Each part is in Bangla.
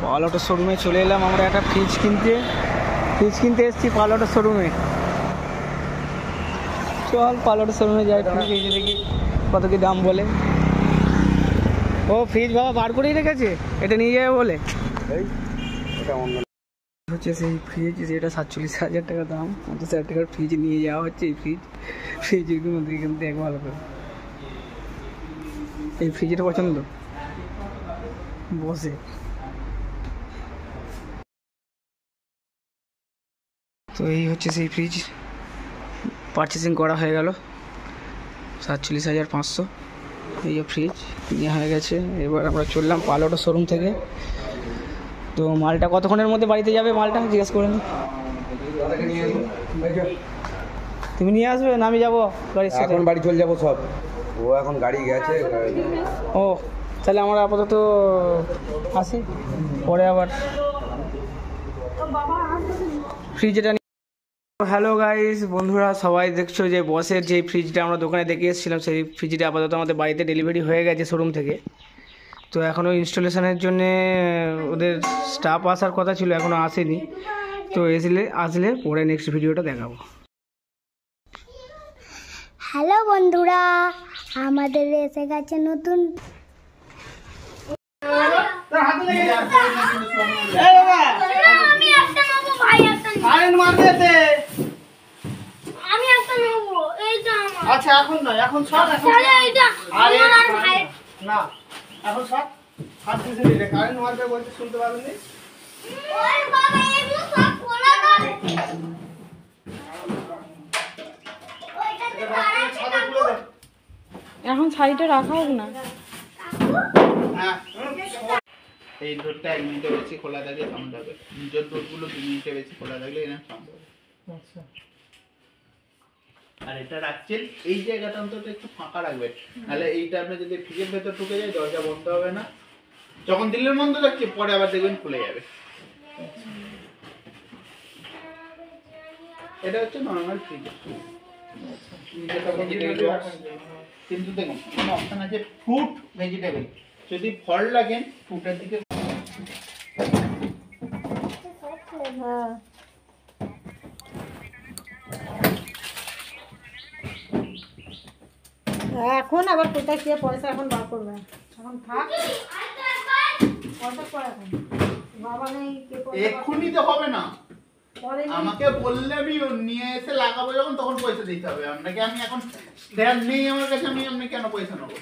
পালঅটো শোরুমে চলে এলাম আমরা একটা ফ্রিজ কিনতে এসেছি পালঅটো শোরুমে। চল পালঅটো শোরুমে যাই, ফ্রিজ দেখি কত কি দাম বলে। ও ফ্রিজ বাবা বার করেই রেখেছে, এটা নিয়ে যাবে বলে। হচ্ছে সেই ফ্রিজ যেটা 47,000 টাকা দাম, 50,000 টাকার ফ্রিজ নিয়ে যাওয়া হচ্ছে। এই ফ্রিজের মধ্যে কিন্তু দেখ ভালো করে, এই ফ্রিজটা পছন্দ বসে। তো এই হচ্ছে সেই ফ্রিজ, পারচেসিং করা হয়ে গেল 47,500। এই ফ্রিজ নেওয়া হয়ে গেছে। এবার আমরা চললাম পালঅটো শোরুম থেকে। তো মালটা কতক্ষণের মধ্যে বাড়িতে যাবে মালটা জিজ্ঞেস করে নি। তুমি নিয়ে আসবে না আমি যাবো গাড়ির সাথে? এখন বাড়ি চলে যাবো সব, ও এখন গাড়ি গেছে। ও তাহলে আমরা আপাতত আসি, পরে আবার ফ্রিজটা। হ্যালো গাইস, বন্ধুরা সবাই দেখছো যে বসের যে ফ্রিজটা আমরা দোকানে দেখে এসেছিলাম, সেই ফ্রিজটা আপাতত আমাদের বাড়িতে ডেলিভারি হয়ে গেছে শোরুম থেকে। তো এখনও ইনস্টলেশনের জন্যে ওদের স্টাফ আসার কথা ছিল, এখনও আসেনি। তো আসলে পরে নেক্সট ভিডিওটা দেখাবো। হ্যালো বন্ধুরা, আমাদের এসে গেছে নতুন। আচ্ছা এখন নয়, এখন সব না এখন সব কারেন্ট মারবে বলতে শুনতে পাবেন। এখন সাইডে রাখা হোক না। এই ডোরটা 1 মিনিটের বেশি খোলা থাকলে সাউন্ড হবে, নিচের ডোরগুলো 2 মিনিটের বেশি খোলা থাকলে এরকম সাউন্ড হবে। আচ্ছা, আর এটা রাখছেন এই জায়গাটা অন্তত একটু ফাঁকা রাখবেন, নাহলে এইটা আপনি যদি ফ্রিজের ভেতর ঢুকে যায় দরজা বন্ধ হবে না। যখন দিল্লির বন্ধ রাখছে পরে আবার দেখবেন খুলে যাবে। এটা হচ্ছে নর্মাল ফ্রিজ। কিন্তু দেখুন কোনো অপশন আছে ফ্রুট ভেজিটেবল, যদি ফল লাগেন ফ্রুটের দিকে। এখন আবার কোথায় কি পয়সা এখন বার করবে, এখন থাক পয়সা পর। এখন বাবা নেই, এক্ষুনি তো হবে না, আমাকে বললে আমি নিয়ে এসে লাগাবো যখন তখন পয়সা দিতে হবে আপনাকে। আমি এখন দেন নেই আমার কাছে, আমি আপনি কেন পয়সা নেবো?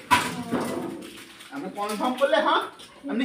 আমি কনফার্ম করলে হ্যাঁ, আপনি